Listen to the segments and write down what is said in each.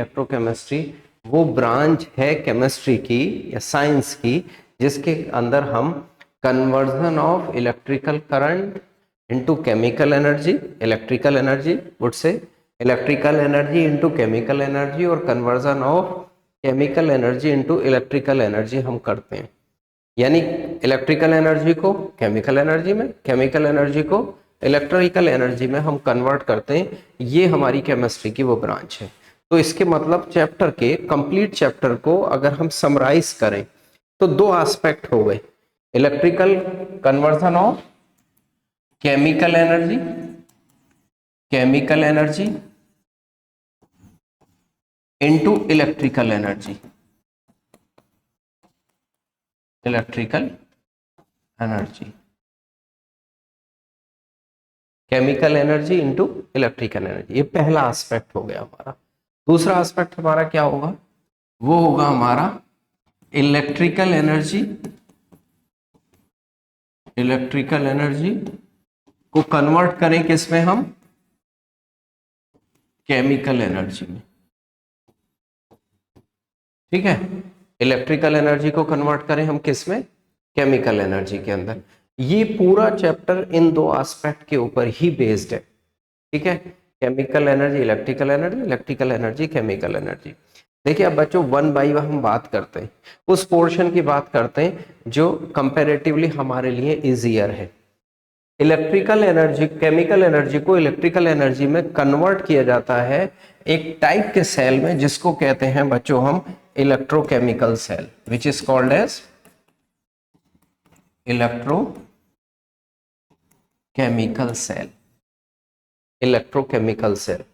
Electrochemistry वो branch है chemistry की या साइंस की जिसके अंदर हम conversion of electrical current into chemical energy, electrical energy वुड से electrical energy into chemical energy और conversion of chemical energy into electrical energy हम करते हैं। यानी इलेक्ट्रिकल एनर्जी को केमिकल एनर्जी में, केमिकल एनर्जी को इलेक्ट्रिकल एनर्जी में हम कन्वर्ट करते हैं। ये हमारी केमिस्ट्री की वो ब्रांच है। तो इसके मतलब चैप्टर के कंप्लीट चैप्टर को अगर हम समराइज करें तो दो एस्पेक्ट हो गए, electrical conversion of chemical energy, chemical energy into electrical energy, electrical energy, chemical energy into electrical energy. ये पहला एस्पेक्ट हो गया हमारा। दूसरा एस्पेक्ट हमारा क्या होगा? वो होगा हमारा इलेक्ट्रिकल एनर्जी, इलेक्ट्रिकल एनर्जी को कन्वर्ट करें किस में? हम केमिकल एनर्जी में। ठीक है, इलेक्ट्रिकल एनर्जी को कन्वर्ट करें हम किस में? केमिकल एनर्जी के अंदर। ये पूरा चैप्टर इन दो एस्पेक्ट के ऊपर ही बेस्ड है। ठीक है, chemical energy, electrical energy, electrical energy, chemical energy. देखिए अब बच्चों वन बाय वन हम बात करते हैं, उस पोर्शन की बात करते हैं जो कंपैरेटिवली हमारे लिए इजियर है। इलेक्ट्रिकल एनर्जी, केमिकल एनर्जी को इलेक्ट्रिकल एनर्जी में कन्वर्ट किया जाता है एक टाइप के सेल में जिसको कहते हैं बच्चों हम electrochemical cell, which is called as electrochemical cell, electrochemical cell.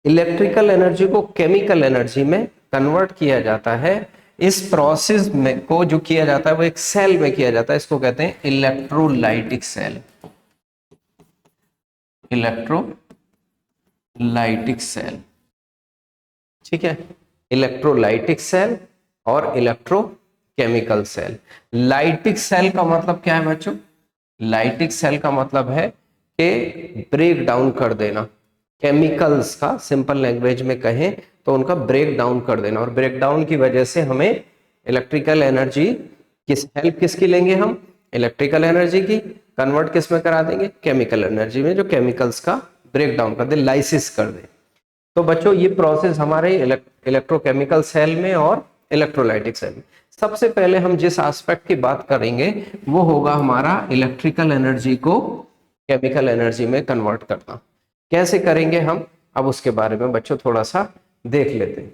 Electrical energy को केमिकल एनर्जी में कन्वर्ट किया जाता है। इस प्रोसेस में को जो किया जाता है वो एक सेल में किया जाता है, इसको कहते हैं इलेक्ट्रोलाइटिक सेल, इलेक्ट्रोलाइटिक सेल। ठीक है, इलेक्ट्रोलाइटिक सेल और इलेक्ट्रोकेमिकल सेल। लाइटिक सेल का मतलब क्या है बच्चों? लाइटिक सेल का मतलब है कि ब्रेक डाउन कर देना, केमिकल्स का सिंपल लैंग्वेज में कहें तो उनका ब्रेक डाउन कर देना, और ब्रेक डाउन की वजह से हमें इलेक्ट्रिकल एनर्जी हेल्प किसकी लेंगे? हम इलेक्ट्रिकल एनर्जी की कन्वर्ट किस में करा देंगे? केमिकल एनर्जी में, जो केमिकल्स का ब्रेक डाउन कर दे, लाइसिस कर दे। तो बच्चों ये प्रोसेस हमारे इलेक्ट्रोकेमिकल सेल में और इलेक्ट्रोलाइटिक सेल में। सबसे पहले हम जिस एस्पेक्ट की बात करेंगे वो होगा हमारा इलेक्ट्रिकल एनर्जी को केमिकल एनर्जी में कन्वर्ट करना। कैसे करेंगे हम, अब उसके बारे में बच्चों थोड़ा सा देख लेते हैं।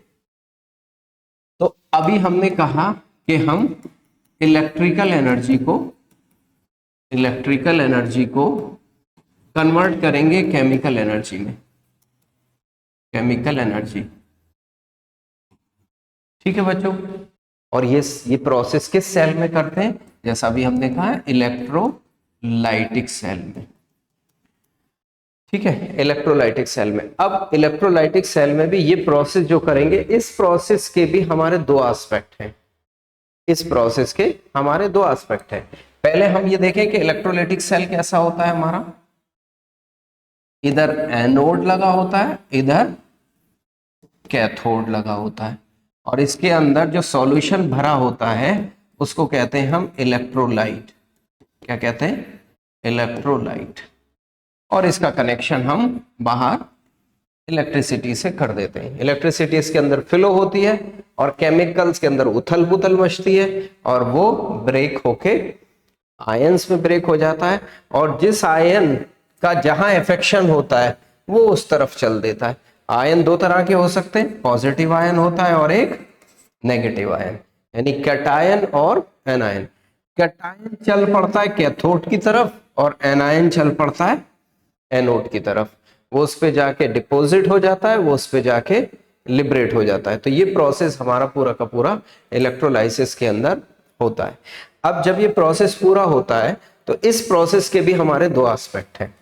तो अभी हमने कहा कि हम इलेक्ट्रिकल एनर्जी को कन्वर्ट करेंगे केमिकल एनर्जी में, केमिकल एनर्जी। ठीक है बच्चों, और ये प्रोसेस किस सेल में करते हैं? जैसा अभी हमने कहा है इलेक्ट्रोलाइटिक सेल में। ठीक है, इलेक्ट्रोलाइटिक सेल में। अब इलेक्ट्रोलाइटिक सेल में भी ये प्रोसेस जो करेंगे, इस प्रोसेस के भी हमारे दो एस्पेक्ट हैं। इस प्रोसेस के हमारे दो एस्पेक्ट हैं। पहले हम ये देखें कि इलेक्ट्रोलाइटिक सेल कैसा होता है हमारा। इधर एनोड लगा होता है, इधर कैथोड लगा होता है, और इसके अंदर जो सॉल्यूशन भरा होता है उसको कहते हैं हम इलेक्ट्रोलाइट। क्या कहते हैं? इलेक्ट्रोलाइट। और इसका कनेक्शन हम बाहर इलेक्ट्रिसिटी से कर देते हैं। इलेक्ट्रिसिटी इसके अंदर फ्लो होती है और केमिकल्स के अंदर उथल पुथल मचती है, और वो ब्रेक होके आयंस में ब्रेक हो जाता है, और जिस आयन का जहां इफेक्शन होता है वो उस तरफ चल देता है। आयन दो तरह के हो सकते हैं, पॉजिटिव आयन होता है और एक नेगेटिव आयन, यानी कैटायन और एनायन। कैटायन चल पड़ता है कैथोड की तरफ और एनायन चल पड़ता है एनोड की तरफ। वो उस पे जाके डिपॉजिट हो जाता है, वो उस पे जाके लिबरेट हो जाता है। तो ये प्रोसेस हमारा पूरा का पूरा इलेक्ट्रोलाइसिस के अंदर होता है। अब जब ये प्रोसेस पूरा होता है तो इस प्रोसेस के भी हमारे दो एस्पेक्ट हैं।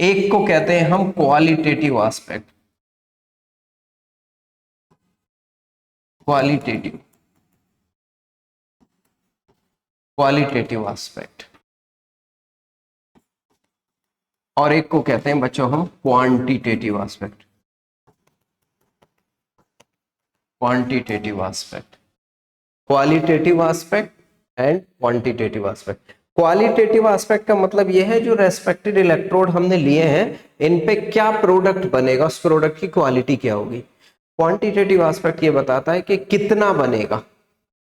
एक को कहते हैं हम क्वालिटेटिव एस्पेक्ट, क्वालिटेटिव एस्पेक्ट, और एक को कहते हैं बच्चों हम quantitative aspect. Quantitative aspect, qualitative aspect and quantitative aspect. Qualitative aspect का मतलब यह है जो रेस्पेक्टेड इलेक्ट्रोड हमने लिए हैं इन पे क्या प्रोडक्ट बनेगा, उस प्रोडक्ट की क्वालिटी क्या होगी। क्वांटिटेटिव एस्पेक्ट ये बताता है कि कितना बनेगा,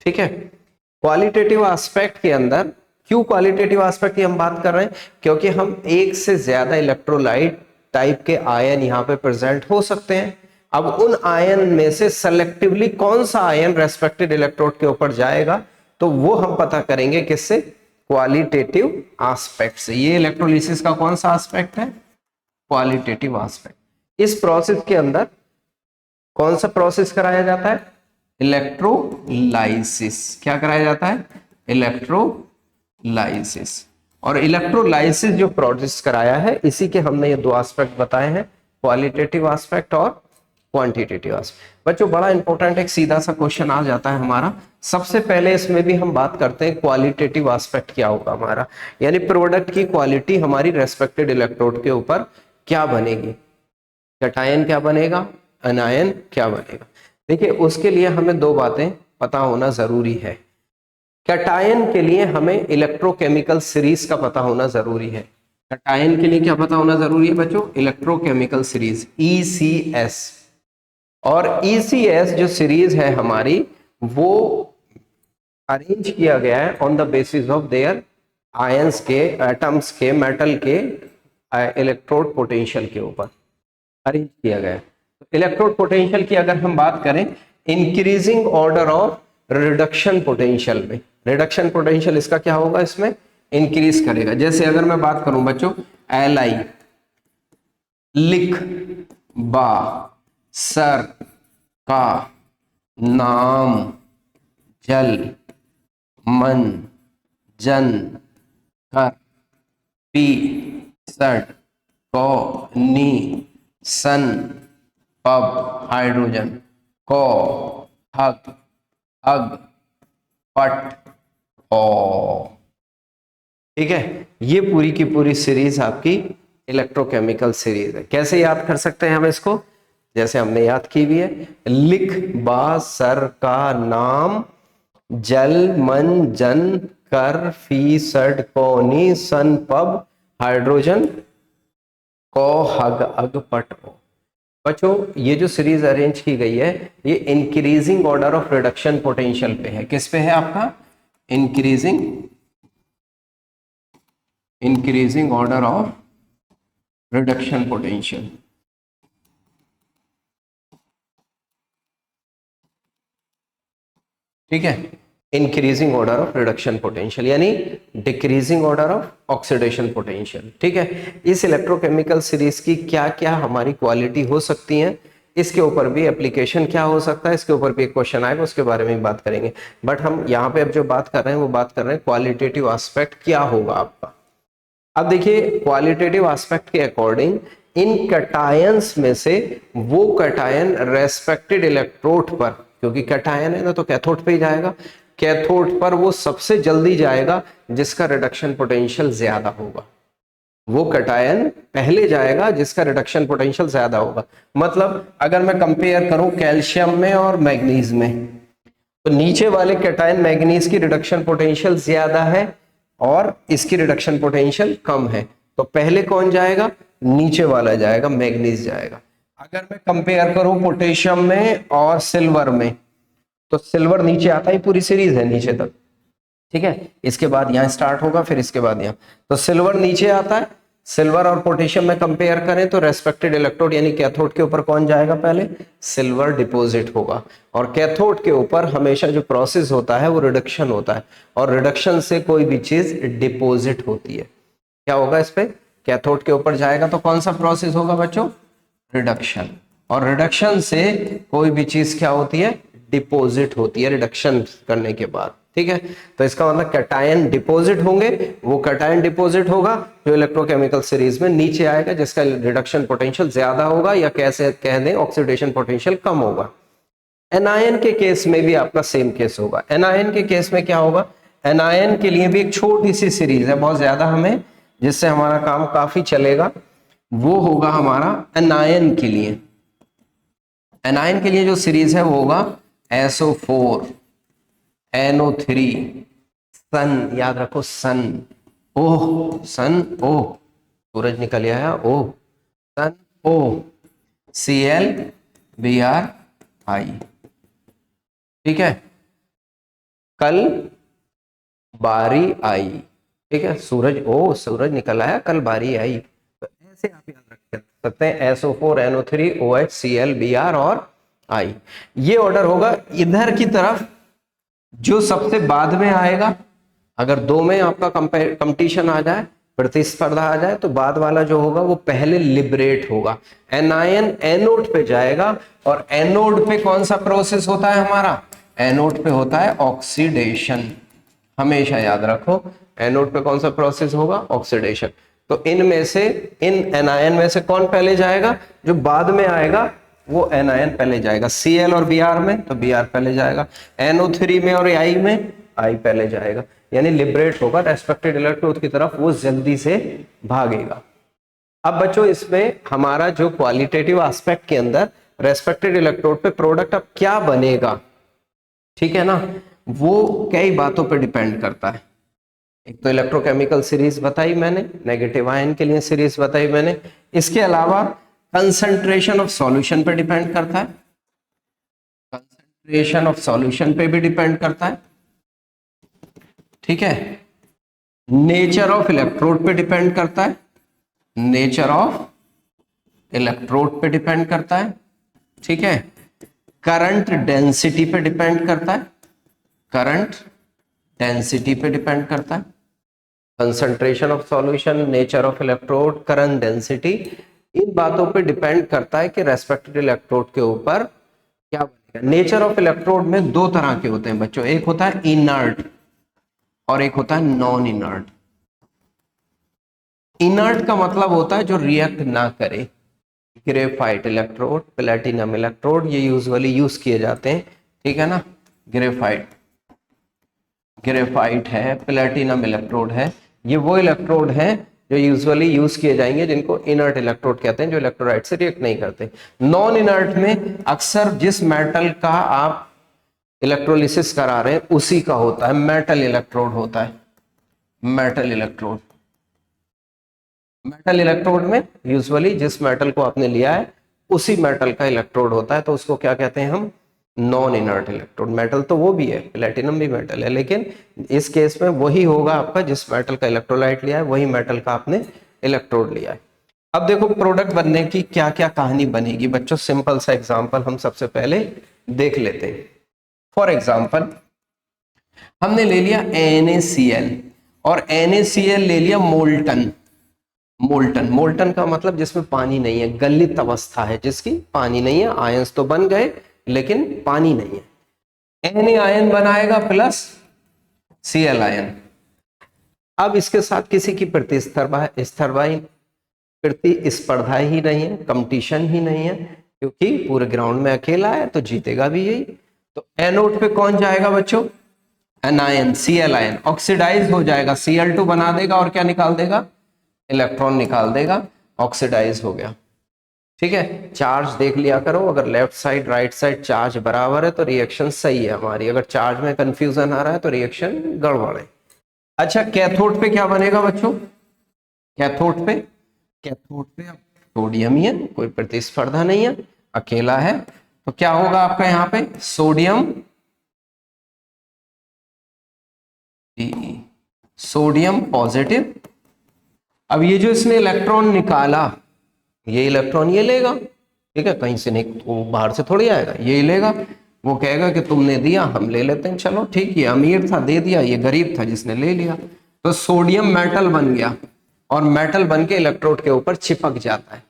ठीक है। क्वालिटेटिव एस्पेक्ट के अंदर, क्यों क्वालिटेटिव एस्पेक्ट की हम बात कर रहे हैं, क्योंकि हम एक से ज्यादा इलेक्ट्रोलाइट टाइप के आयन यहाँ पे प्रेजेंट हो सकते हैं। अब उन आयन में से सेलेक्टिवली कौन सा आयन रेस्पेक्टेड इलेक्ट्रोड के ऊपर जाएगा, तो वो हम पता करेंगे किससे, क्वालिटेटिव एस्पेक्ट से। ये इलेक्ट्रोलिसिस का कौन सा एस्पेक्ट है, क्वालिटेटिव एस्पेक्ट। इस प्रोसेस के अंदर कौन सा प्रोसेस कराया जाता है, इलेक्ट्रोलाइसिस। क्या कराया जाता है, इलेक्ट्रोलाइसिस। और इलेक्ट्रोलाइसिस जो प्रोसेस कराया है, इसी के हमने ये दो एस्पेक्ट बताए हैं, क्वालिटेटिव एस्पेक्ट और क्वांटिटेटिव एस्पेक्ट। बच्चों बड़ा इंपॉर्टेंट एक सीधा सा क्वेश्चन आ जाता है हमारा। सबसे पहले इसमें भी हम बात करते हैं क्वालिटेटिव एस्पेक्ट क्या होगा हमारा, यानी प्रोडक्ट की क्वालिटी हमारी रेस्पेक्टेड इलेक्ट्रोड के ऊपर क्या बनेगी, कैटायन क्या बनेगा, अनायन क्या बनेगा। देखिए उसके लिए हमें दो बातें पता होना जरूरी है। कैटायन के लिए हमें इलेक्ट्रोकेमिकल सीरीज का पता होना जरूरी है। कैटायन के लिए क्या पता होना जरूरी है बच्चों, इलेक्ट्रोकेमिकल सीरीज ECS। और ECS जो सीरीज है हमारी, वो अरेंज किया गया है on the basis of their ions के, एटम्स के, मेटल के इलेक्ट्रोड पोटेंशियल के ऊपर अरेंज किया गया है। इलेक्ट्रोड पोटेंशियल की अगर हम बात करें, increasing order of reduction potential में, रिडक्शन पोटेंशियल इसका क्या होगा, इसमें इंक्रीज करेगा। जैसे अगर मैं बात करूं बच्चों, Li लिख बा सर का नाम जल मन जन कर पी सट को नी सन पब हाइड्रोजन को हग अग पट ओ। ठीक है, ये पूरी की पूरी सीरीज आपकी इलेक्ट्रोकेमिकल सीरीज है। कैसे याद कर सकते हैं हम इसको, जैसे हमने याद की भी है, लिख बा सर का नाम जल मन जन कर फी सड कोनी सन पब हाइड्रोजन को हग अग पट ओ। बच्चों ये जो सीरीज अरेंज की गई है, ये increasing order of reduction potential पे है। किस पे है आपका, increasing order of reduction potential. ठीक है, increasing order of reduction potential यानी decreasing order of oxidation potential. ठीक है, इस इलेक्ट्रोकेमिकल सीरीज की क्या क्या हमारी क्वालिटी हो सकती है, इसके ऊपर भी एप्लीकेशन क्या हो सकता है, इसके ऊपर भी एक क्वेश्चन आएगा, उसके बारे में बात करेंगे। बट हम यहाँ पे अब जो बात कर रहे हैं वो बात कर रहे हैं क्वालिटेटिव एस्पेक्ट क्या होगा आपका। अब देखिए क्वालिटेटिव एस्पेक्ट के अकॉर्डिंग इन कैटायंस में से वो कैटायन रेस्पेक्टेड इलेक्ट्रोड पर, क्योंकि कैटायन है ना तो कैथोड पे ही जाएगा, कैथोड पर वो सबसे जल्दी जाएगा जिसका रिडक्शन पोटेंशियल ज्यादा होगा। वो कैटायन पहले जाएगा जिसका रिडक्शन पोटेंशियल ज्यादा होगा। मतलब अगर मैं कंपेयर करूं कैल्शियम में और मैग्नीज में, तो नीचे वाले कैटायन मैग्नीज की रिडक्शन पोटेंशियल ज्यादा है और इसकी रिडक्शन पोटेंशियल कम है, तो पहले कौन जाएगा, नीचे वाला जाएगा, मैग्नीज जाएगा। अगर मैं कंपेयर करूं पोटेशियम में और सिल्वर में, तो सिल्वर नीचे आता है, पूरी सीरीज है नीचे तक। ठीक है, इसके बाद यहां स्टार्ट होगा, फिर इसके बाद यहां, तो सिल्वर नीचे आता है। सिल्वर और पोटेशियम में कंपेयर करें तो रेस्पेक्टेड इलेक्ट्रोड यानी कैथोड के ऊपर कौन जाएगा, पहले सिल्वर डिपॉजिट होगा। और कैथोड के ऊपर हमेशा जो प्रोसेस होता है वो रिडक्शन होता है, और रिडक्शन से कोई भी चीज डिपॉजिट होती है। क्या होगा इस पे, कैथोड के ऊपर जाएगा तो कौन सा प्रोसेस होगा बच्चों, रिडक्शन। और रिडक्शन से कोई भी चीज क्या होती है, डिपॉजिट होती है रिडक्शन करने के बाद। ठीक है, तो इसका मतलब कैटायन डिपॉजिट होंगे, वो कैटायन डिपॉजिट होगा जो इलेक्ट्रोकेमिकल सीरीज में नीचे आएगा जिसका रिडक्शन पोटेंशियल ज्यादा होगा, या कैसे कह दें ऑक्सीडेशन पोटेंशियल कम होगा। एनायन के केस में भी आपका सेम केस होगा। एनायन के केस में क्या होगा, एनायन के लिए भी एक छोटी सी सीरीज है, बहुत ज्यादा हमें जिससे हमारा काम काफी चलेगा, वो होगा हमारा एनायन के लिए। एनायन के लिए जो सीरीज है वो होगा SO4 NO3, सन, याद रखो सन, ओह सन ओ, सूरज निकल आया ओ, सन ओ, ClBrI। ठीक है, कल बारी आई, ठीक है, सूरज ओ, सूरज निकल आया, कल बारी आई। तो ऐसे आप याद रख सकते हैं SO4 NO3 OH ClBr और I। ये ऑर्डर होगा इधर की तरफ, जो सबसे बाद में आएगा। अगर दो में आपका कंपटीशन आ जाए, प्रतिस्पर्धा आ जाए, तो बाद वाला जो होगा वो पहले लिबरेट होगा, एनायन एनोड पे जाएगा। और एनोड पे कौन सा प्रोसेस होता है हमारा, एनोड पे होता है ऑक्सीडेशन। हमेशा याद रखो एनोड पे कौन सा प्रोसेस होगा, ऑक्सीडेशन। तो इनमें से, इन एनायन में से कौन पहले जाएगा, जो बाद में आएगा वो एनायन पहले जाएगा। Cl और Br में तो Br पहले जाएगा, NO3 में और I में I पहले जाएगा, यानी लिबरेट होगा, रेस्पेक्टेड इलेक्ट्रोड की तरफ वो जल्दी से भागेगा। अब बच्चों इसमें हमारा जो क्वालिटेटिव एस्पेक्ट के अंदर रेस्पेक्टेड इलेक्ट्रोड पे प्रोडक्ट अब क्या बनेगा, ठीक है ना, वो कई बातों पे डिपेंड करता है। एक तो इलेक्ट्रोकेमिकल सीरीज बताई मैंने, नेगेटिव आयन के लिए सीरीज बताई मैंने, इसके अलावा कंसंट्रेशन ऑफ सॉल्यूशन पे डिपेंड करता है, कंसंट्रेशन ऑफ सॉल्यूशन पे भी डिपेंड करता है, ठीक है, नेचर ऑफ इलेक्ट्रोड पे डिपेंड करता है, नेचर ऑफ इलेक्ट्रोड पे डिपेंड करता है, ठीक है, करंट डेंसिटी पे डिपेंड करता है, करंट डेंसिटी पे डिपेंड करता है, concentration of solution, nature of electrode, current density, इन बातों पे डिपेंड करता है कि रेस्पेक्टिव इलेक्ट्रोड के ऊपर क्या बनेगा। नेचर ऑफ इलेक्ट्रोड में दो तरह के होते हैं बच्चों, एक होता है इनर्ट और एक होता है नॉन इनर्ट। इनर्ट का मतलब होता है जो रिएक्ट ना करे, ग्रेफाइट इलेक्ट्रोड, प्लेटिनम इलेक्ट्रोड, ये यूजुअली यूज किए जाते हैं, ठीक है ना, ग्रेफाइट, ग्रेफाइट है, प्लेटिनम इलेक्ट्रोड है, ये वो इलेक्ट्रोड है जो यूजुअली यूज किए जाएंगे, जिनको इनर्ट इलेक्ट्रोड कहते हैं, जो इलेक्ट्रोलाइट से रिएक्ट नहीं करते। नॉन इनर्ट में अक्सर जिस मेटल का आप इलेक्ट्रोलिसिस करा रहे हैं उसी का होता है, मेटल इलेक्ट्रोड होता है, मेटल इलेक्ट्रोड। मेटल इलेक्ट्रोड में यूजुअली जिस मेटल को आपने लिया है उसी मेटल का इलेक्ट्रोड होता है, तो उसको क्या कहते हैं हम, नॉन इनर्ट इलेक्ट्रोड। मेटल तो वो भी है, प्लेटिनम भी मेटल है, लेकिन इस केस में वही होगा आपका जिस मेटल का इलेक्ट्रोलाइट लिया है, वही मेटल का आपने इलेक्ट्रोड लिया है। अब देखो प्रोडक्ट बनने की क्या क्या कहानी बनेगी बच्चों, सिंपल सा एग्जांपल हम सबसे पहले देख लेते हैं। फॉर एग्जांपल हमने ले लिया NaCl और NaCl ले लिया मोल्टन, मोल्टन, मोल्टन का मतलब जिसमें पानी नहीं है, गलित अवस्था है जिसकी, पानी नहीं है, आयंस तो बन गए लेकिन पानी नहीं है। Na आयन बनाएगा प्लस Cl आयन। अब इसके साथ किसी की प्रतिस्पर्धा ही नहीं है, कंपटीशन ही नहीं है, क्योंकि पूरे ग्राउंड में अकेला है तो जीतेगा भी यही। तो एनोड पे कौन जाएगा बच्चों, एनायन, Cl आयन, ऑक्सीडाइज हो जाएगा, Cl2 बना देगा और क्या निकाल देगा, इलेक्ट्रॉन निकाल देगा, ऑक्सीडाइज हो गया, ठीक है। चार्ज देख लिया करो, अगर left side right side charge बराबर है तो रिएक्शन सही है हमारी, अगर चार्ज में कंफ्यूजन आ रहा है तो रिएक्शन गड़बड़ है। अच्छा कैथोड पे क्या बनेगा बच्चों, कैथोड पे, कैथोड पे अब सोडियम ही है, कोई प्रतिस्पर्धा नहीं है, अकेला है, तो क्या होगा आपका यहाँ पे, सोडियम, सोडियम पॉजिटिव। अब ये जो इसने इलेक्ट्रॉन निकाला, ये इलेक्ट्रॉन ये लेगा, ठीक है, कहीं से नहीं, वो बाहर से थोड़ी आएगा, ये लेगा, वो कहेगा कि तुमने दिया हम ले लेते हैं, चलो ठीक, ये अमीर था दे दिया, ये गरीब था जिसने ले लिया। तो सोडियम मेटल बन गया और मेटल बन के इलेक्ट्रोड के ऊपर चिपक जाता है,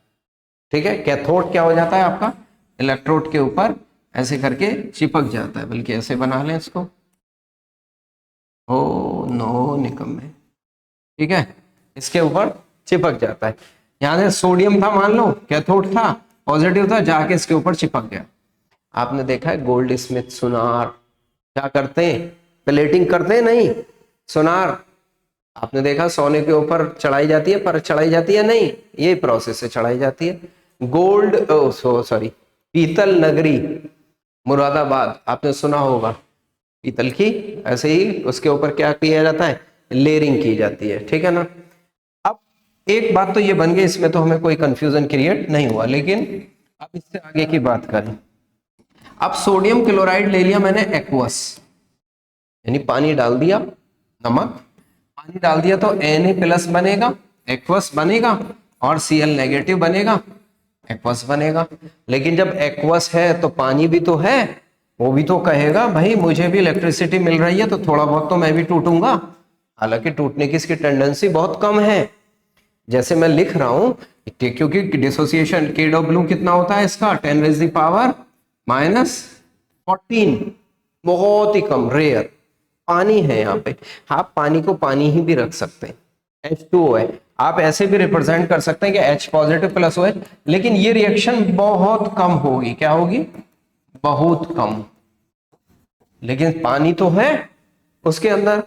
ठीक है। कैथोड क्या हो जाता है आपका, इलेक्ट्रोड के ऊपर ऐसे करके चिपक जाता है, बल्कि ऐसे बना लें इसको, ओ नो निकम्मे, ठीक है, इसके ऊपर चिपक जाता है। यहां से सोडियम था मान लो, कैथोड था, पॉजिटिव था, जाके इसके ऊपर चिपक गया। आपने देखा है गोल्ड स्मिथ सुनार क्या करते हैं, प्लेटिंग करते हैं, नहीं, सुनार आपने देखा सोने के ऊपर चढ़ाई जाती है, पर चढ़ाई जाती है नहीं, ये प्रोसेस से चढ़ाई जाती है। गोल्ड सॉरी पीतल नगरी, मुरादाबाद आपने सुना होगा, पीतल की, ऐसे ही उसके ऊपर क्या किया जाता है, लेयरिंग की जाती है, ठीक है ना। अब एक बात तो ये बन गई, इसमें तो हमें कोई कंफ्यूजन क्रिएट नहीं हुआ, लेकिन अब इससे आगे की बात करें। अब सोडियम क्लोराइड ले लिया मैंने एक्वस, यानी पानी डाल दिया, नमक पानी डाल दिया तो Na+ बनेगा, एक्वस बनेगा, और Cl नेगेटिव बनेगा, एक्वस बनेगा। लेकिन जब एक्वस है तो पानी भी तो है, वो भी तो कहेगा भाई मुझे भी इलेक्ट्रिसिटी मिल रही है तो थोड़ा बहुत तो मैं भी टूटूंगा, हालांकि टूटने की इसकी टेंडेंसी बहुत कम है। जैसे मैं लिख रहा हूं, क्योंकि डिसोसिएशन Kw कितना होता है इसका, 10⁻⁻14, बहुत ही कम, रेयर पानी है यहाँ पे। आप पानी को पानी ही भी रख सकते हैं, H2O है, आप ऐसे भी रिप्रेजेंट कर सकते हैं कि H पॉजिटिव प्लस OH, लेकिन ये रिएक्शन बहुत कम होगी, क्या होगी, बहुत कम। लेकिन पानी तो है उसके अंदर।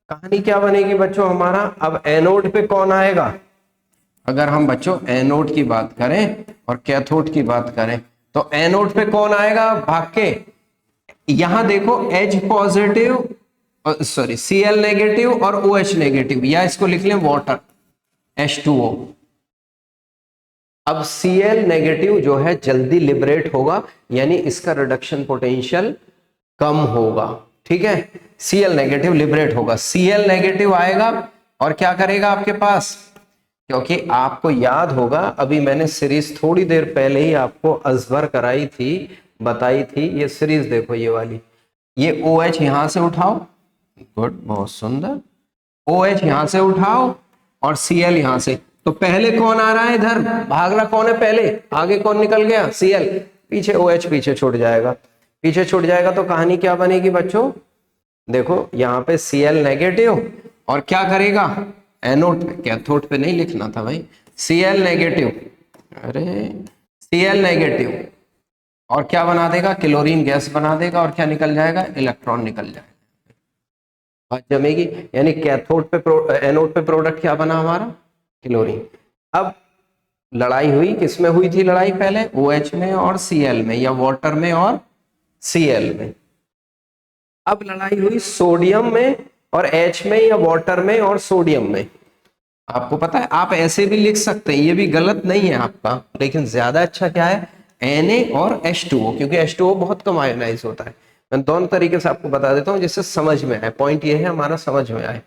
कहानी क्या बनेगी बच्चों हमारा, अब एनोड पे कौन आएगा, अगर हम बच्चों एनोड की बात करें और कैथोड की बात करें, तो एनोड पे कौन आएगा भाग के, यहां देखो H positive, sorry Cl negative और OH नेगेटिव, या इसको लिख लें वाटर, H2O। अब Cl नेगेटिव जो है जल्दी लिबरेट होगा, यानी इसका रिडक्शन पोटेंशियल कम होगा, ठीक है। Cl नेगेटिव लिबरेट होगा, Cl नेगेटिव आएगा और क्या करेगा आपके पास, क्योंकि आपको याद होगा अभी मैंने सीरीज थोड़ी देर पहले ही आपको अजबर कराई थी, बताई थी, ये सीरीज देखो ये वाली, ये OH यहां से उठाओ, गुड, बहुत सुंदर, OH यहां से उठाओ और Cl यहां से, तो पहले कौन आ रहा है इधर, भागला कौन है पहले, आगे कौन निकल गया, Cl, पीछे OH पीछे छूट जाएगा, पीछे छूट जाएगा तो कहानी क्या बनेगी बच्चों, देखो यहाँ पे Cl नेगेटिव और क्या करेगा, एनोड पे, कैथोड पे नहीं लिखना था भाई, Cl नेगेटिव, अरे Cl नेगेटिव, और क्या बना देगा, क्लोरीन गैस बना देगा, और क्या निकल जाएगा, इलेक्ट्रॉन निकल जाएगा, बात जमेगी। यानी कैथोड पे एनोड पे प्रोडक्ट क्या बना हमारा, क्लोरीन। अब लड़ाई हुई, किसमें हुई थी लड़ाई पहले, OH में और Cl में, या वाटर में और Cl में। अब लड़ाई हुई सोडियम में और H में, या वाटर में और सोडियम में। आपको पता है आप ऐसे भी लिख सकते हैं, ये भी गलत नहीं है आपका, लेकिन ज्यादा अच्छा क्या है, Na और H2O, क्योंकि H2O बहुत कम आयोनाइज होता है। मैं दोनों तरीके से आपको बता देता हूं जिससे समझ में आए, पॉइंट ये है हमारा समझ में आए।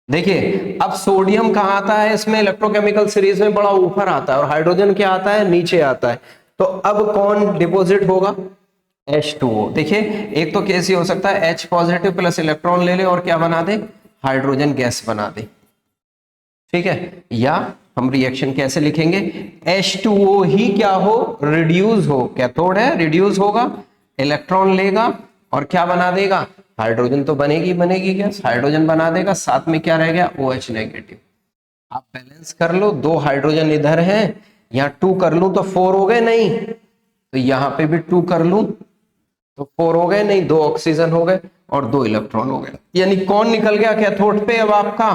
देखिए अब सोडियम कहाँ आता है इसमें, इलेक्ट्रोकेमिकल सीरीज में बड़ा ऊपर आता है, और हाइड्रोजन क्या आता है, नीचे आता है। तो अब कौन डिपोजिट होगा, H2O। देखिए एक तो केस ये हो सकता है H पॉजिटिव प्लस इलेक्ट्रॉन ले ले और क्या बना दे, हाइड्रोजन गैस बना दे, ठीक है। या हम रिएक्शन कैसे लिखेंगे, H2O ही क्या हो, रिड्यूस हो, कैथोड है, रिड्यूस होगा, इलेक्ट्रॉन लेगा और क्या बना देगा, हाइड्रोजन तो बनेगी बनेगी गैस, हाइड्रोजन बना देगा, साथ में क्या रह गया, OH नेगेटिव। आप बैलेंस कर लो, 2 हाइड्रोजन इधर हैं, यहाँ 2 कर लूं तो 4 हो गए, नहीं तो यहाँ पे भी 2 कर लूं तो 4 हो गए, नहीं 2 ऑक्सीजन हो गए और 2 इलेक्ट्रॉन हो गए, यानी कौन निकल गया कैथोड पे, अब आपका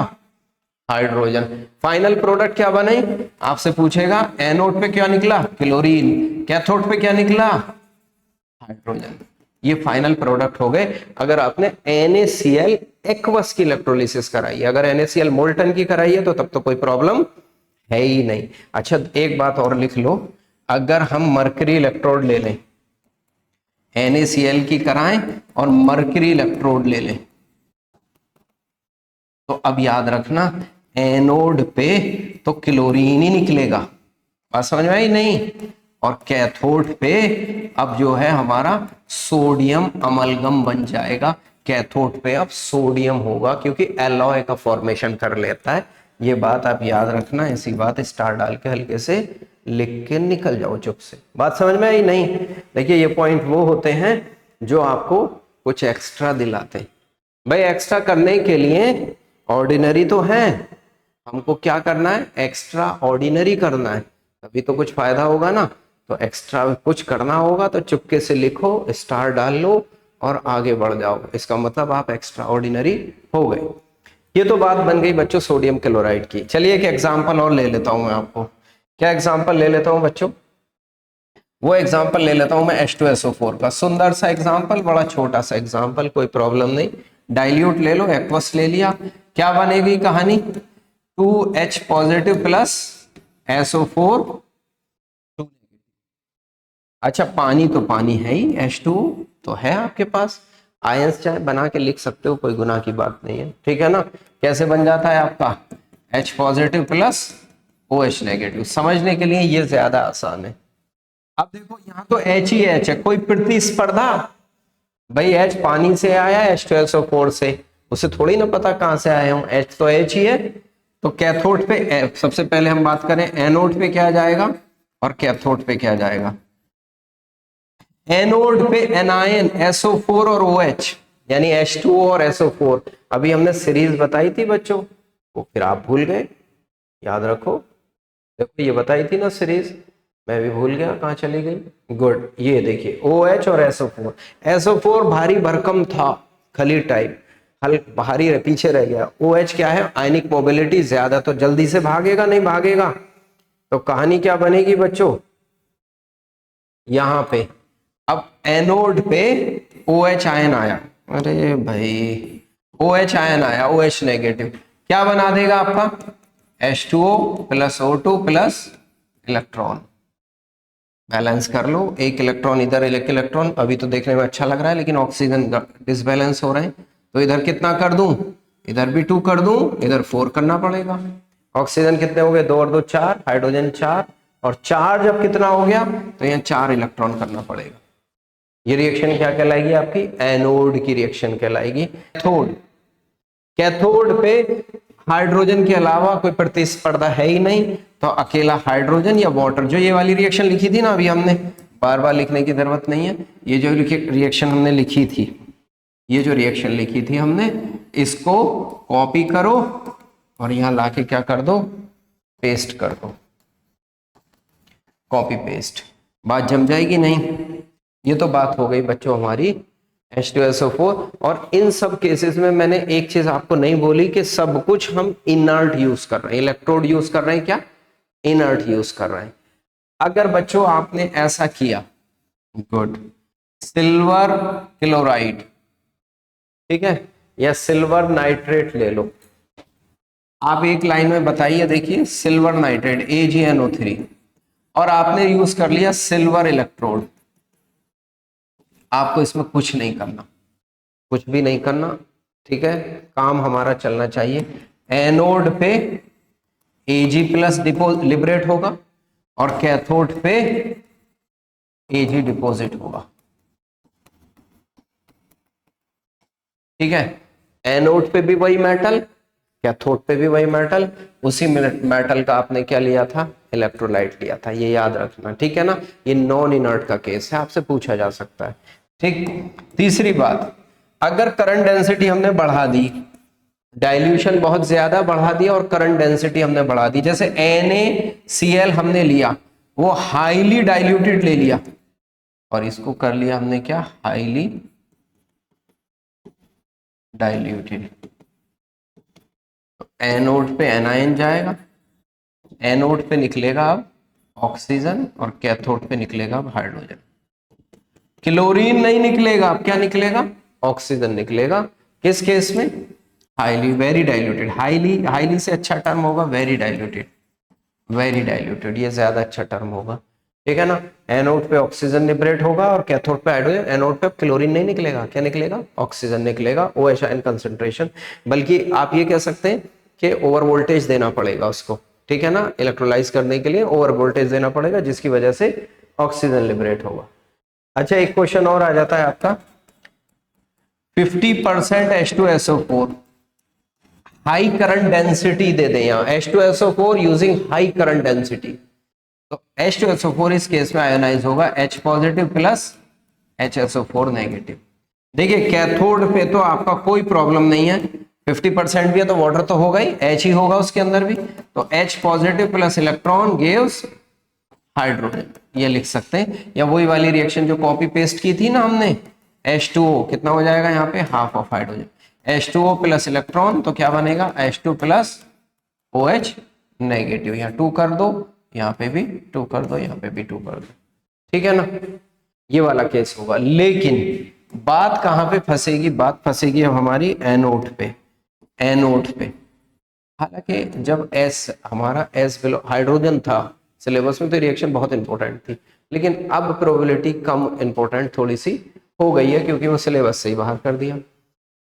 हाइड्रोजन। फाइनल प्रोडक्ट क्या बने, आपसे पूछेगा एनोड पे क्या निकला, क्लोरीन, कैथोड पे क्या निकला, हाइड्रोजन। ये फाइनल प्रोडक्ट हो गए। अगर आपने NaCl एक्वस की इलेक्ट्रोलिसिस कराई है, अगर NaCl मोल्टन की कराई है तो तब तो कोई प्रॉब्लम है ही नहीं। अच्छा एक बात और लिख लो, अगर हम मरकरी इलेक्ट्रोड ले लें, NaCl की कराएं और मरकरी इलेक्ट्रोड ले लें, तो अब याद रखना एनोड पे तो क्लोरीन ही निकलेगा, बात समझ में आई नहीं, और कैथोड पे अब जो है हमारा सोडियम अमलगम बन जाएगा, कैथोड पे अब सोडियम होगा क्योंकि एलॉय का फॉर्मेशन कर लेता है। ये बात आप याद रखना, ऐसी बात स्टार डाल के हल्के से लिख के निकल जाओ चुप से, बात समझ में आई नहीं। देखिए ये पॉइंट वो होते हैं जो आपको कुछ एक्स्ट्रा दिलाते हैं। भाई एक्स्ट्रा करने के लिए ऑर्डिनरी तो है, हमको क्या करना है, एक्स्ट्रा ऑर्डिनरी करना है, तभी तो कुछ फायदा होगा ना। तो एक्स्ट्रा कुछ करना होगा तो चुपके से लिखो, स्टार डाल लो और आगे बढ़ जाओ, इसका मतलब आप एक्स्ट्रा ऑर्डिनरी हो गए। ये तो बात बन गई बच्चों सोडियम क्लोराइड की। चलिए एक एग्जांपल और ले लेता हूं मैं आपको, क्या एग्जांपल ले लेता हूं बच्चों, वो एग्जांपल ले लेता हूं मैं H2SO4 का, सुंदर सा एग्जांपल, बड़ा छोटा सा एग्जांपल, कोई प्रॉब्लम नहीं। डाइल्यूट ले लो, एक्वस ले लिया, क्या बनेगी कहानी, 2H पॉजिटिव प्लस SO4। अच्छा पानी तो पानी है ही, H2 तो है आपके पास, आयंस चाहे बना के लिख सकते हो, कोई गुनाह की बात नहीं है, ठीक है ना। कैसे बन जाता है आपका H positive plus OH negative, समझने के लिए ये ज्यादा आसान है। अब देखो यहाँ तो H ही H है, कोई प्रतिस्पर्धा, भाई H पानी से आया है H2SO4 से, उसे थोड़ी ना पता कहां से आया हूं, H तो H ही है। तो कैथोड पे सबसे पहले हम बात करें, एनोड पे क्या जाएगा और कैथोड पे क्या जाएगा। एनोड पे एनायन SO4 और OH, यानी H2O और SO4, अभी हमने सीरीज बताई थी बच्चों, वो फिर आप भूल गए, याद रखो, देखो ये बताई थी ना सीरीज, मैं भी भूल गया कहाँ चली गई, गुड। ये देखिए OH और SO4 भारी भरकम था, खली टाइप, हल भारी पीछे रह गया। OH क्या है, आयनिक मोबिलिटी ज्यादा, तो जल्दी से भागेगा नहीं भागेगा, तो कहानी क्या बनेगी बच्चों, यहां पे अब एनोड पे OH आयन आया, अरे भाई OH आयन आया, OH नेगेटिव, क्या बना देगा आपका H2O plus O2 plus electron, balance कर लो, एक इलेक्ट्रॉन इधर, एक इलेक्ट्रॉन, अभी तो देखने में अच्छा लग रहा है लेकिन ऑक्सीजन डिसबैलेंस हो रहे हैं, तो इधर कितना कर दूं, इधर भी 2 कर दूं, इधर 4 करना पड़ेगा। ऑक्सीजन कितने हो गए, 2 और 2 4, हाइड्रोजन 4, और 4 जब कितना हो गया तो यहाँ 4 इलेक्ट्रॉन करना पड़ेगा। ये रिएक्शन क्या कहलाएगी आपकी, एनोड की रिएक्शन कहलाएगी। कैथोड, कैथोड पे हाइड्रोजन के अलावा कोई प्रतिस्पर्धा है ही नहीं, तो अकेला हाइड्रोजन या वाटर, जो ये वाली रिएक्शन लिखी थी ना अभी हमने, बार बार लिखने की जरूरत नहीं है, ये जो रिएक्शन हमने लिखी थी, ये जो रिएक्शन लिखी थी हमने, इसको कॉपी करो और यहां लाके क्या कर दो, पेस्ट कर दो, कॉपी पेस्ट, बात जम जाएगी नहीं। ये तो बात हो गई बच्चों हमारी H2SO4। और इन सब केसेस में मैंने एक चीज आपको नहीं बोली कि सब कुछ हम इनर्ट यूज कर रहे हैं, इलेक्ट्रोड यूज कर रहे हैं, क्या इनर्ट यूज कर रहे हैं। अगर बच्चों आपने ऐसा किया, गुड, सिल्वर क्लोराइड, ठीक है, या सिल्वर नाइट्रेट ले लो, आप एक लाइन में बताइए, देखिए सिल्वर नाइट्रेट AgNO3, और आपने यूज कर लिया सिल्वर इलेक्ट्रोड, आपको इसमें कुछ नहीं करना, कुछ भी नहीं करना, ठीक है, काम हमारा चलना चाहिए। एनोड पे Ag प्लस लिबरेट होगा और कैथोड पे Ag डिपोजिट होगा, ठीक है, एनोड पे भी वही मेटल, कैथोड पे भी वही मेटल, उसी मेटल का आपने क्या लिया था, इलेक्ट्रोलाइट लिया था, ये याद रखना, ठीक है ना। ये नॉन इनर्ट का केस है, आपसे पूछा जा सकता है, ठीक। तीसरी बात, अगर करंट डेंसिटी हमने बढ़ा दी, डाइल्यूशन बहुत ज्यादा बढ़ा दिया और करंट डेंसिटी हमने बढ़ा दी, जैसे NaCl हमने लिया, वो हाईली डाइल्यूटेड ले लिया और इसको कर लिया हमने क्या, हाईली डाइल्यूटेड, एनोड पे एनायन जाएगा, एनोड पे निकलेगा अब ऑक्सीजन और कैथोड पे निकलेगा अब हाइड्रोजन, क्लोरीन नहीं निकलेगा, अब क्या निकलेगा, ऑक्सीजन निकलेगा, किस केस में, हाईली, वेरी डाइल्यूटेड, हाईली से अच्छा टर्म होगा वेरी डाइल्यूटेड, वेरी डाइल्यूटेड ये ज्यादा अच्छा टर्म होगा, ठीक है ना। एनोड पे ऑक्सीजन लिबरेट होगा और कैथोड पे हाइड्रोजन, एनोड पे क्लोरीन नहीं निकलेगा, क्या निकलेगा, ऑक्सीजन निकलेगा, OH आयन कंसंट्रेशन, बल्कि आप ये कह सकते हैं कि ओवर वोल्टेज देना पड़ेगा उसको, ठीक है ना, इलेक्ट्रोलाइज करने के लिए ओवर वोल्टेज देना पड़ेगा, जिसकी वजह से ऑक्सीजन लिबरेट होगा। अच्छा एक क्वेश्चन और आ जाता है आपका, 50% H2SO4, हाई करंट डेंसिटी दे दें यहाँ, H2SO4 using high current density, तो H2SO4 इस केस में आयोनाइज होगा H positive plus HSO4 negative. देखिए कैथोड पे तो आपका कोई प्रॉब्लम नहीं है, 50% भी है तो वाटर तो होगा ही, H ही होगा उसके अंदर भी, तो H positive plus electron gives hydrogen, ये लिख सकते हैं। या वही वाली रिएक्शन जो कॉपी पेस्ट की थी ना हमने, H2O कितना हो जाएगा यहाँ पे, half of hydrogen, H2O plus electron, तो क्या बनेगा H2 प्लस OH नेगेटिव, यहाँ 2 कर दो, यहाँ पे भी 2 कर दो, यहाँ पे भी 2 कर दो, ठीक है ना, ये वाला केस होगा। लेकिन बात कहाँ पे फंसेगी, बात फंसेगी अब हमारी एनोड पे, एनोड पे। हालांकि जब एस हमारा एस बिलो हाइड्रोजन था सिलेबस में तो रिएक्शन बहुत इंपॉर्टेंट थी, लेकिन अब प्रोबेबिलिटी कम इंपॉर्टेंट थोड़ी सी हो गई है क्योंकि वो सिलेबस से ही बाहर कर दिया।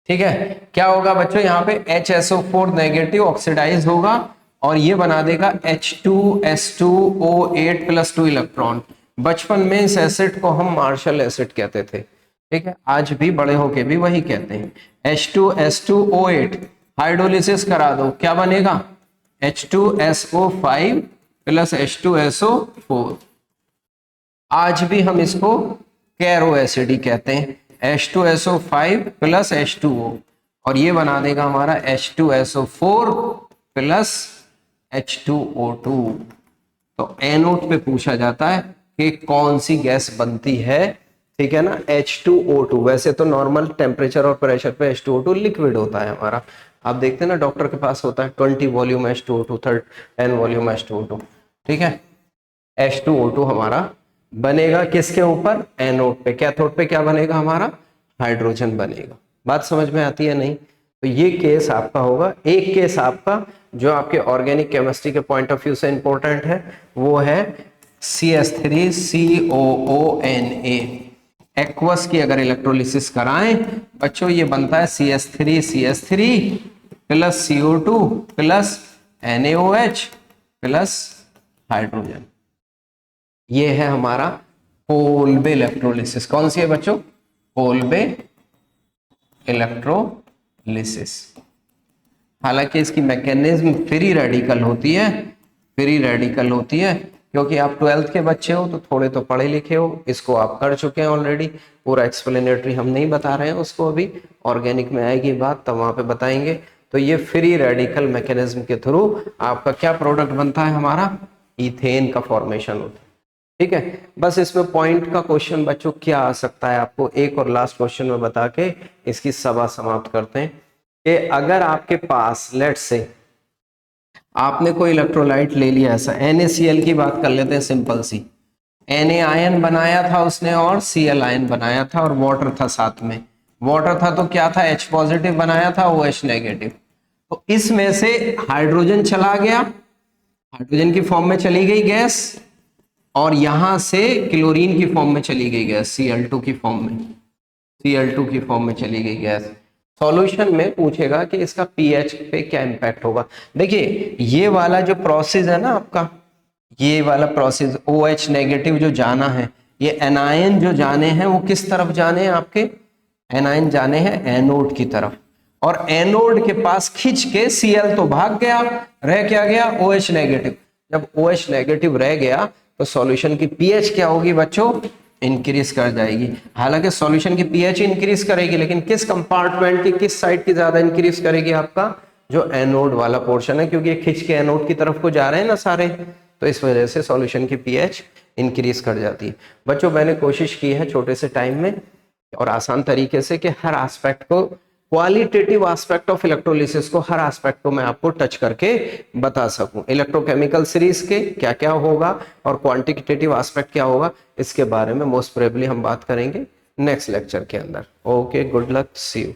ठीक है, क्या होगा बच्चों, यहाँ पे HSO4 नेगेटिव ऑक्सीडाइज होगा और ये बना देगा H2S2O8 प्लस 2 इलेक्ट्रॉन। बचपन में इस एसिड को हम मार्शल एसिड कहते थे, ठीक है, आज भी बड़े होके भी वही कहते हैं। H2S2O8 हाइड्रोलिसिस करा दो, क्या बनेगा H2SO5 प्लस H2SO4। आज भी हम इसको कैरो एसिड ही कहते हैं, H2SO5 प्लस H2O, और ये बना देगा हमारा H2SO4 प्लस H2O2। तो एनोड पे पूछा जाता है कि कौन सी गैस बनती है, ठीक है ना, H2O2। वैसे तो नॉर्मल टेम्परेचर और प्रेशर पे H2O2 लिक्विड होता है हमारा, आप देखते हैं ना डॉक्टर के पास होता है 20 वॉल्यूम H2O2, 10 वॉल्यूम H2O2, ठीक है। H2O2 हमारा बनेगा किसके ऊपर, एनोड पे। कैथोड पे क्या बनेगा हमारा, हाइड्रोजन बनेगा। बात समझ में आती है नहीं? तो ये केस आपका होगा। एक केस आपका जो आपके ऑर्गेनिक केमिस्ट्री के पॉइंट ऑफ व्यू से इंपॉर्टेंट है वो है CH3COONA। एक्वस की अगर इलेक्ट्रोलिसिस कराएं बच्चों, ये बनता है CH3CH3 plus CO2 plus NaOH plus hydrogen. ये है हमारा कोल्बे इलेक्ट्रोलिसिस। कौन सी है बच्चों, कोल्बे इलेक्ट्रोलिसिस। हालांकि इसकी मैकेनिज्म फ्री रेडिकल होती है, फ्री रेडिकल होती है, क्योंकि आप 12th के बच्चे हो तो थोड़े तो पढ़े लिखे हो, इसको आप कर चुके हैं ऑलरेडी। पूरा एक्सप्लेनेटरी हम नहीं बता रहे हैं उसको, अभी ऑर्गेनिक में आएगी बात तब वहां पे बताएंगे। तो ये फ्री रेडिकल मैकेनिज्म के थ्रू आपका क्या प्रोडक्ट बनता है, हमारा इथेन का फॉर्मेशन होता है। ठीक है, बस इसमें पॉइंट का क्वेश्चन बच्चों क्या आ सकता है, आपको एक और लास्ट क्वेश्चन में बता के इसकी सभा समाप्त करते हैं कि अगर आपके पास लेट्स से आपने कोई इलेक्ट्रोलाइट ले लिया, ऐसा NaCl की बात कर लेते हैं सिंपल सी। Na आयन बनाया था उसने और Cl आयन बनाया था और वाटर था साथ में। वाटर था तो क्या था, H पॉजिटिव बनाया था, OH नेगेटिव। तो इसमें से हाइड्रोजन चला गया, हाइड्रोजन की फॉर्म में चली गई गैस, और यहां से क्लोरीन की फॉर्म में चली गई गैस, Cl2 की फॉर्म में, Cl2 की फॉर्म में चली गई गैस। सॉल्यूशन में पूछेगा कि इसका pH पे क्या इंपैक्ट होगा। देखिए ये वाला जो प्रोसेस है ना आपका, ये वाला प्रोसेस OH नेगेटिव जो जाना है, ये एनायन जो जाने हैं वो किस तरफ जाने हैं आपके, एनायन जाने हैं एनोड की तरफ, और एनोड के पास खींच के Cl तो भाग गया, रह क्या गया, OH नेगेटिव। जब OH नेगेटिव रह गया तो सॉल्यूशन की pH क्या होगी बच्चों, इंक्रीज कर जाएगी। हालांकि सॉल्यूशन की pH इंक्रीज करेगी, लेकिन किस कंपार्टमेंट की, किस साइड की ज्यादा इंक्रीज करेगी, आपका जो एनोड वाला पोर्शन है, क्योंकि ये खिंच के एनोड की तरफ को जा रहे हैं ना सारे, तो इस वजह से सॉल्यूशन की pH इंक्रीज कर जाती है। बच्चों मैंने कोशिश की है छोटे से टाइम में और आसान तरीके से कि हर एस्पेक्ट को, क्वालिटेटिव एस्पेक्ट ऑफ इलेक्ट्रोलिसिस को, हर एस्पेक्ट को मैं आपको टच करके बता सकूं। इलेक्ट्रोकेमिकल सीरीज के क्या क्या होगा और क्वांटिटेटिव एस्पेक्ट क्या होगा, इसके बारे में मोस्ट प्रोबेबली हम बात करेंगे नेक्स्ट लेक्चर के अंदर। Okay, good luck, see you.